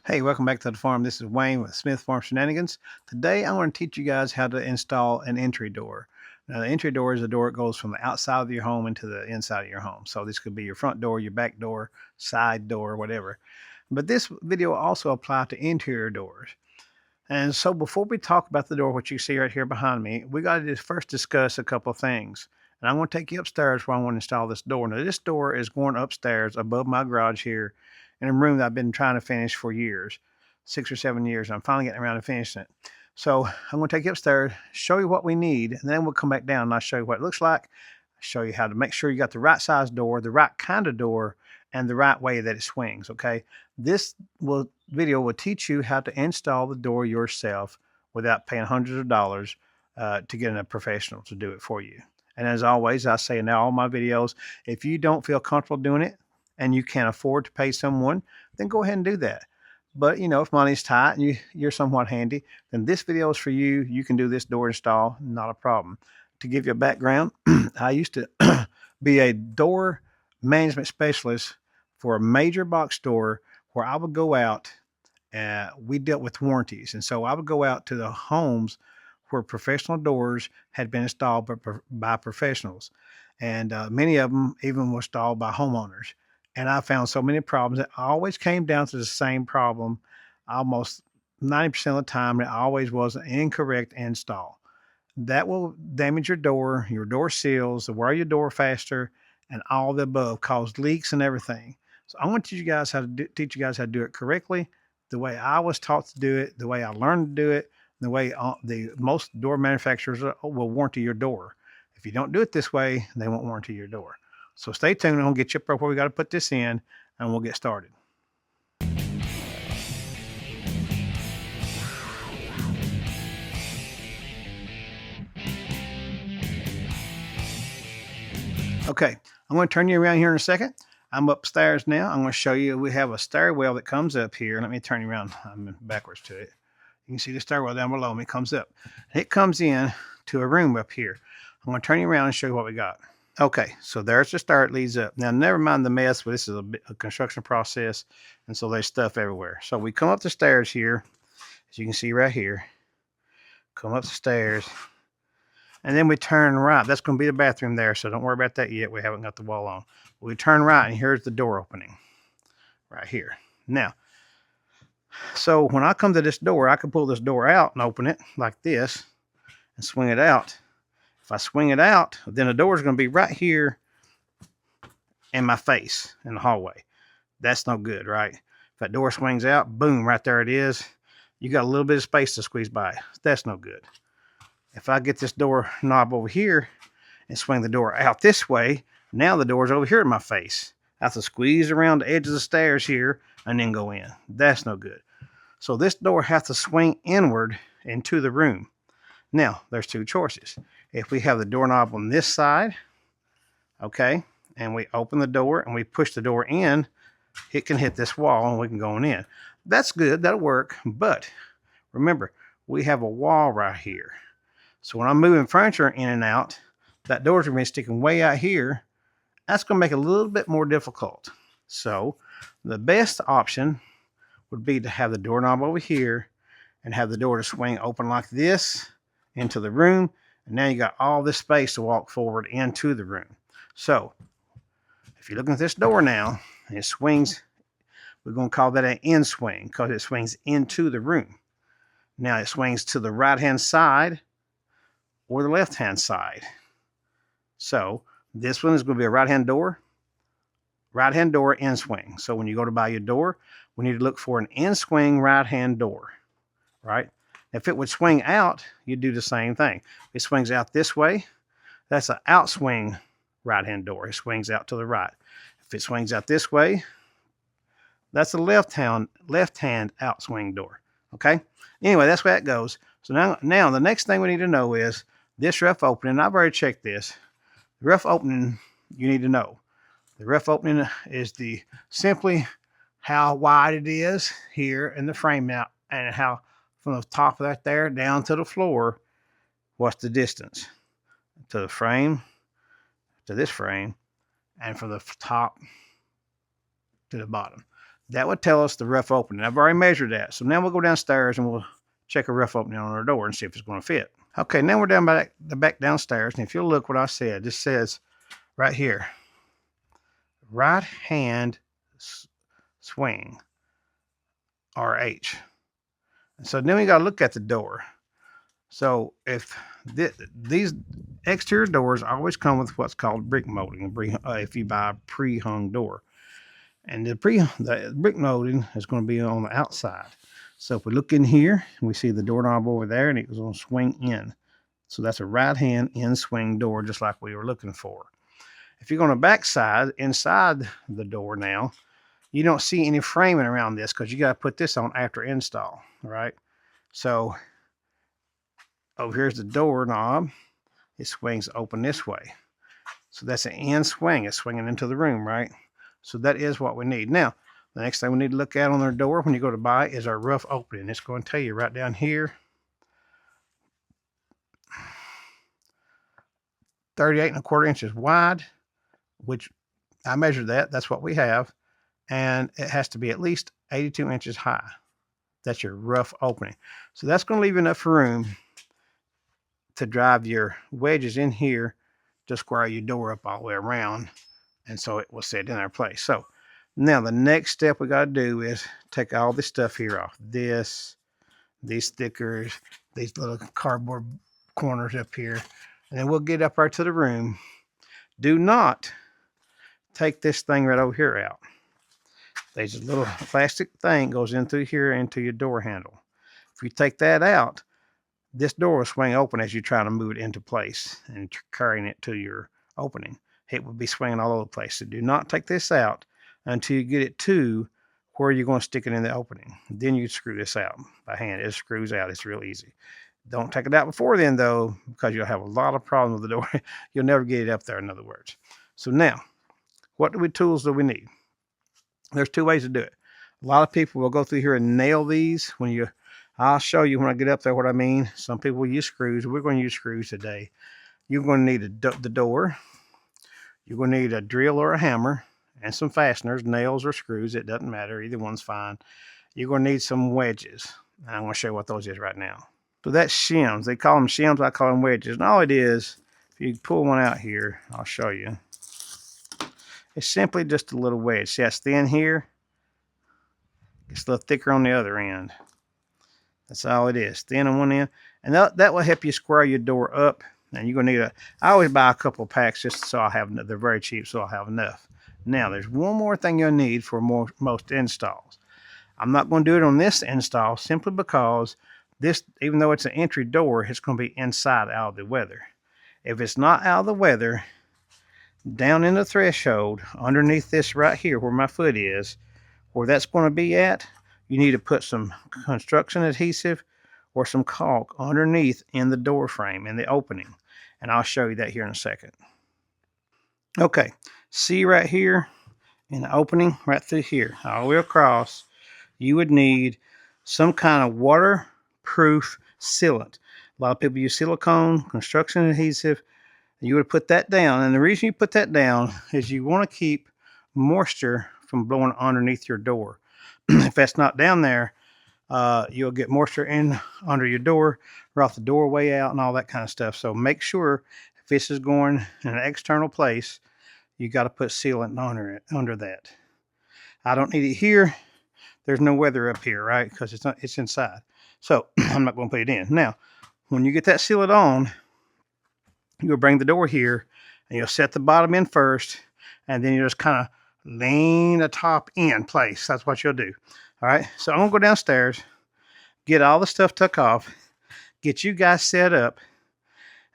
Hey, welcome back to the farm. This is Wayne with Smith Farm Shenanigans. Today, I want to teach you guys how to install an entry door. Now, the entry door is a door that goes from the outside of your home into the inside of your home. So this could be your front door, your back door, side door, whatever. But this video will also apply to interior doors. And so before we talk about the door, what you see right here behind me, we got to first discuss a couple of things. And I'm going to take you upstairs where I want to install this door. Now, this door is going upstairs above my garage here in a room that I've been trying to finish for years, 6 or 7 years. I'm finally getting around to finishing it. So I'm going to take you upstairs, show you what we need, and then we'll come back down and I'll show you what it looks like. I'll show you how to make sure you got the right size door, the right kind of door, and the right way that it swings, okay? This video will teach you how to install the door yourself without paying hundreds of dollars to get a professional to do it for you. And as always, I say in all my videos, if you don't feel comfortable doing it and you can't afford to pay someone, then go ahead and do that. But if money's tight and you're somewhat handy, then this video is for you. You can do this door install, not a problem. To give you a background, I used to be a door management specialist for a major box store where I would go out. We dealt with warranties, and so I would go out to the homes where professional doors had been installed by professionals, and many of them even were installed by homeowners. And I found so many problems. It always came down to the same problem. Almost 90% of the time, it always was an incorrect install. That will damage your door seals, wear your door faster, and all the above, cause leaks and everything. So I want to teach you guys how to do it correctly, the way I was taught to do it, the way I learned to do it, the way the most door manufacturers will warranty your door. If you don't do it this way, they won't warranty your door. So stay tuned. I'll get you up where we got to put this in, and we'll get started. Okay, I'm going to turn you around here in a second. I'm upstairs now. I'm going to show you, we have a stairwell that comes up here. Let me turn you around. I'm backwards to it. You can see the stairwell down below me comes up. It comes in to a room up here. I'm going to turn you around and show you what we got. Okay, so there's the stair it leads up. Now, never mind the mess, but this is a construction process, and so there's stuff everywhere. So we come up the stairs here, as you can see right here. Come up the stairs. And then we turn right. That's going to be the bathroom there, so don't worry about that yet. We haven't got the wall on. We turn right, and here's the door opening right here. Now, so when I come to this door, I can pull this door out and open it like this and swing it out. If I swing it out, then the door is going to be right here in my face in the hallway. That's no good, right? If that door swings out, boom, right there it is. You got a little bit of space to squeeze by. That's no good. If I get this door knob over here and swing the door out this way, now the door's over here in my face. I have to squeeze around the edge of the stairs here and then go in. That's no good. So this door has to swing inward into the room. Now, there's two choices. If we have the doorknob on this side, okay, and we open the door and we push the door in, it can hit this wall and we can go in. That's good. That'll work. But remember, we have a wall right here. So when I'm moving furniture in and out, that door's going to be sticking way out here. That's going to make it a little bit more difficult. So the best option would be to have the doorknob over here and have the door to swing open like this into the room. And now you got all this space to walk forward into the room. So if you're looking at this door now, and it swings, we're going to call that an in swing because it swings into the room. Now it swings to the right-hand side or the left-hand side. So this one is going to be a right-hand door in swing. So when you go to buy your door, we need to look for an in swing right-hand door, right? If it would swing out, you'd do the same thing. If it swings out this way, that's an outswing right-hand door. It swings out to the right. If it swings out this way, that's a left-hand outswing door, okay? Anyway, that's where that goes. So now the next thing we need to know is this rough opening. I've already checked this. The rough opening you need to know. The rough opening is simply how wide it is here in the frame now, and how from the top of that there down to the floor, what's the distance to the frame, to this frame, and from the top to the bottom. That would tell us the rough opening. I've already measured that. So now we'll go downstairs and we'll check a rough opening on our door and see if it's going to fit. Okay, now we're down back downstairs. And if you'll look what I said, this says right here, right hand swing, RH. And so then we got to look at the door. So if these exterior doors always come with what's called brick molding, if you buy a pre-hung door. And the brick molding is going to be on the outside. So if we look in here, we see the doorknob over there, and it was going to swing in. So that's a right-hand in-swing door, just like we were looking for. If you're going to backside, inside the door now, you don't see any framing around this because you got to put this on after install, right? So over here's the doorknob. It swings open this way. So that's an in swing. It's swinging into the room, right? So that is what we need. Now, the next thing we need to look at on our door when you go to buy is our rough opening. It's going to tell you right down here, 38¼ inches wide, which I measured that. That's what we have. And it has to be at least 82 inches high. That's your rough opening. So that's going to leave enough room to drive your wedges in here to square your door up all the way around. And so it will sit in our place. So now the next step we got to do is take all this stuff here off. These stickers, these little cardboard corners up here. And then we'll get up right to the room. Do not take this thing right over here out. There's a little plastic thing goes in through here into your door handle. If you take that out, this door will swing open as you're trying to move it into place and carrying it to your opening. It will be swinging all over the place. So do not take this out until you get it to where you're going to stick it in the opening. Then you screw this out by hand. It screws out. It's real easy. Don't take it out before then, though, because you'll have a lot of problems with the door. You'll never get it up there, in other words. So now, what tools do we need? There's two ways to do it. A lot of people will go through here and nail these. I'll show you when I get up there what I mean. Some people use screws. We're going to use screws today. You're going to need the door. You're going to need a drill or a hammer and some fasteners, nails or screws. It doesn't matter. Either one's fine. You're going to need some wedges. And I'm going to show you what those is right now. So that's shims. They call them shims. I call them wedges. And all it is, if you pull one out here, I'll show you. It's simply just a little wedge. See, it's thin here. It's a little thicker on the other end. That's all it is. Thin on one end. And that will help you square your door up. And you're going to need I always buy a couple of packs just so I have, they're very cheap, so I'll have enough. Now, there's one more thing you'll need for most installs. I'm not going to do it on this install simply because this, even though it's an entry door, it's going to be inside out of the weather. If it's not out of the weather, down in the threshold, underneath this right here where my foot is, where that's going to be at, you need to put some construction adhesive or some caulk underneath in the door frame, in the opening. And I'll show you that here in a second. Okay, see right here in the opening, right through here, all the way across, you would need some kind of waterproof sealant. A lot of people use silicone, construction adhesive. You would put that down. And the reason you put that down is you want to keep moisture from blowing underneath your door. If that's not down there, you'll get moisture in under your door, or off the doorway out and all that kind of stuff. So make sure if this is going in an external place, you got to put sealant under that. I don't need it here. There's no weather up here, right? Because it's inside. So I'm not going to put it in. Now, when you get that sealant on, you'll bring the door here and you'll set the bottom in first, and then you just kind of lean the top in place. That's what you'll do. All right, so I'm gonna go downstairs, get all the stuff took off, get you guys set up,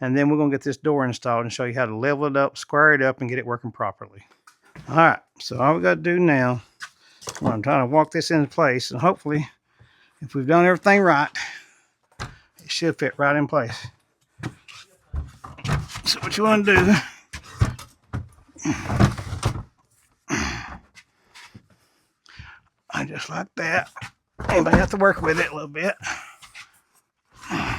and then we're gonna get this door installed and show you how to level it up, square it up, and get it working properly. All right, so all we gotta do now, I'm trying to walk this into place, and hopefully, if we've done everything right, it should fit right in place. So what you want to do, just like that. Anybody have to work with it a little bit. All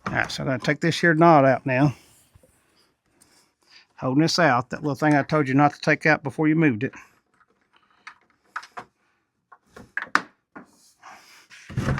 right, so I'm going to take this here knot out now. Holding this out, that little thing I told you not to take out before you moved it.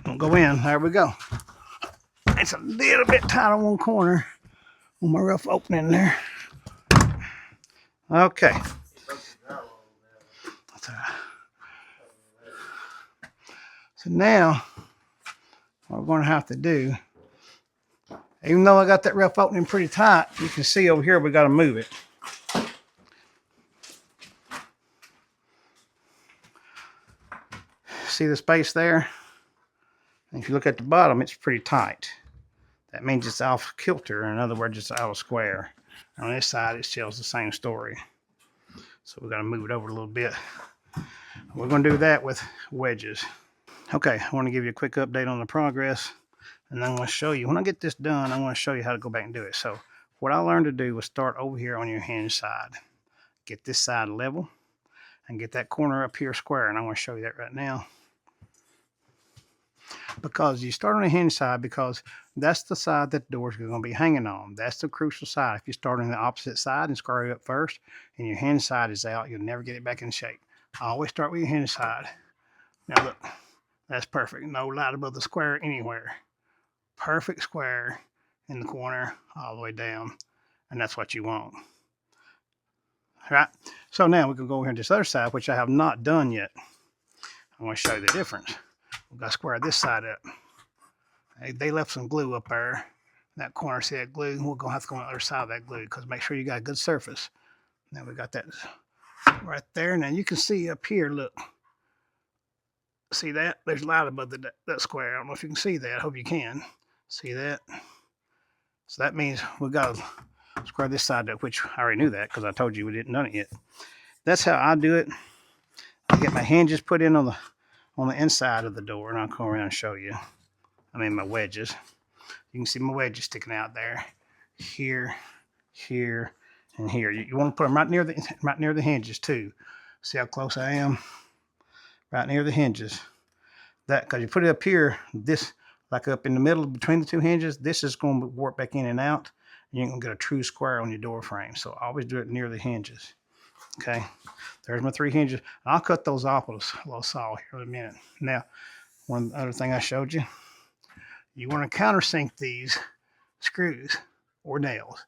Don't go in. There we go. It's a little bit tight on one corner on my rough opening there. Okay. So now, what we're going to have to do, even though I got that rough opening pretty tight, you can see over here we got to move it. See the space there? And if you look at the bottom, it's pretty tight. That means it's off kilter. In other words, it's out of square. On this side, it tells the same story. So we're going to move it over a little bit. We're going to do that with wedges. Okay, I want to give you a quick update on the progress. And I'm going to show you, when I get this done, I'm going to show you how to go back and do it. So what I learned to do was start over here on your hinge side. Get this side level and get that corner up here square. And I'm going to show you that right now. Because you start on the hinge side because that's the side that the doors are going to be hanging on. That's the crucial side. If you start on the opposite side and square it up first and your hinge side is out, you'll never get it back in shape. I always start with your hinge side. Now look, that's perfect. No light above the square anywhere. Perfect square in the corner all the way down. And that's what you want. All right. So now we can go over here to this other side, which I have not done yet. I'm going to show you the difference. We've got to square this side up. They left some glue up there. That corner, see that glue? We're going to have to go on the other side of that glue because make sure you got a good surface. Now we got that right there. Now you can see up here, look. See that? There's light above that square. I don't know if you can see that. I hope you can. See that? So that means we've got to square this side up, which I already knew that because I told you we didn't done it yet. That's how I do it. I get my hinges put in on the inside of the door, and I'll come around and show you. I mean my wedges. You can see my wedges sticking out there. Here, here, and here. You want to put them right near the hinges too. See how close I am? Right near the hinges. That because you put it up here, this like up in the middle between the two hinges, this is going to warp back in and out, and you're going to get a true square on your door frame. So always do it near the hinges. Okay, there's my 3 hinges. I'll cut those off with a little saw here in a minute. Now, one other thing I showed you, you want to countersink these screws or nails,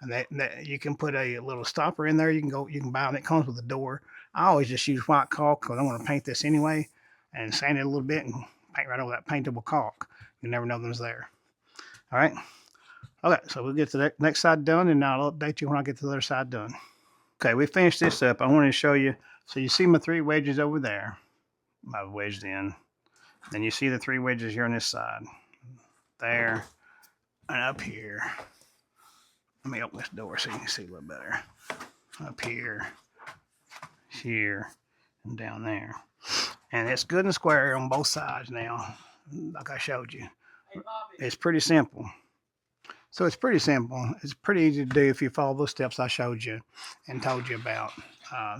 and that you can put a little stopper in there. You can buy them. It comes with the door. I always just use white caulk because I want to paint this anyway, and sand it a little bit and paint right over that paintable caulk. You never know them's there. All right. Okay, so we'll get to the next side done, and I'll update you when I get to the other side done. Okay, we finished this up. I wanted to show you. So you see my 3 wedges over there. I've wedged in. Then you see the 3 wedges here on this side. There and up here. Let me open this door so you can see a little better. Up here, here, and down there. And it's good and square on both sides now, like I showed you. It's pretty simple. So it's pretty simple. It's pretty easy to do if you follow those steps I showed you and told you about.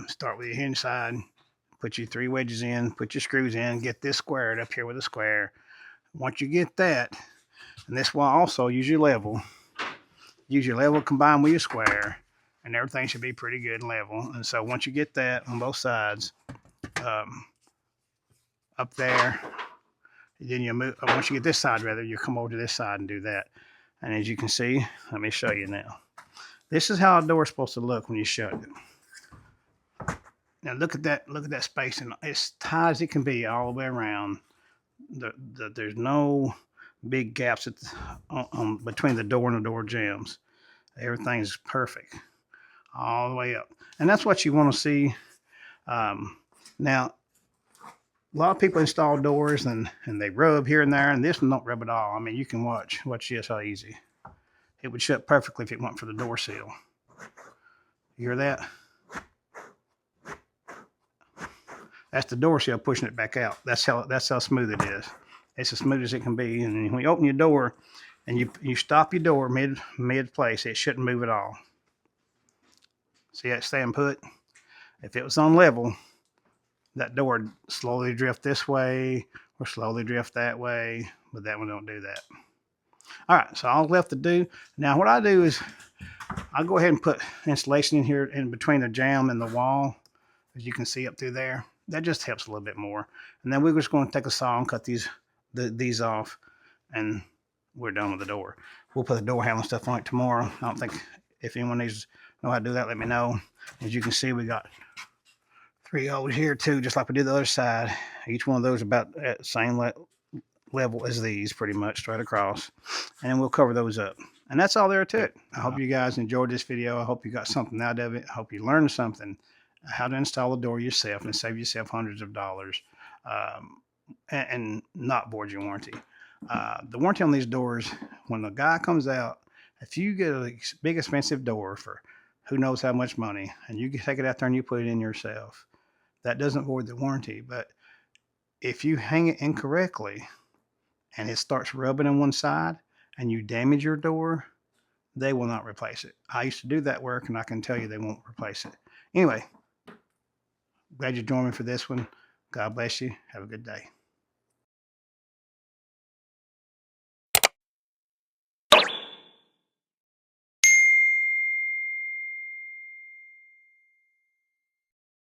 Start with your hinge side, put your 3 wedges in, put your screws in, get this squared up here with a square. Once you get that, and this will also use your level. Use your level combined with your square, and everything should be pretty good and level. And so once you get that on both sides, up there, then you move. Once you get this side, rather, you come over to this side and do that. And as you can see, let me show you now. This is how a door is supposed to look when you shut it. Now look at that spacing. It's tight as it can be all the way around. There's no big gaps between the door and the door jambs. Everything's perfect all the way up. And that's what you want to see. Now, a lot of people install doors and they rub here and there, and this one don't rub at all. I mean, you can watch this how easy. It would shut perfectly if it went for the door seal. You hear that? That's the door seal pushing it back out. That's how smooth it is. It's as smooth as it can be. And when you open your door and you stop your door mid place, it shouldn't move at all. See that staying put? If it was on level, that door would slowly drift this way or slowly drift that way, but that one don't do that. All right, so all left to do. Now what I do is I'll go ahead and put insulation in here in between the jamb and the wall, as you can see up through there. That just helps a little bit more. And then we're just going to take a saw and cut these off, and we're done with the door. We'll put the door handle stuff on it tomorrow. I don't think, if anyone needs to know how to do that, let me know. As you can see, we got 3 holes here too, just like we did the other side. Each one of those about at the same level as these, pretty much straight across. And then we'll cover those up. And that's all there to it. I hope you guys enjoyed this video. I hope you got something out of it. I hope you learned something, how to install the door yourself and save yourself hundreds of dollars, and not void your warranty. The warranty on these doors, when the guy comes out, if you get a big expensive door for who knows how much money, and you can take it out there and you put it in yourself, that doesn't void the warranty. But if you hang it incorrectly and it starts rubbing on one side and you damage your door, they will not replace it. I used to do that work, and I can tell you they won't replace it. Anyway, glad you joined me for this one. God bless you. Have a good day.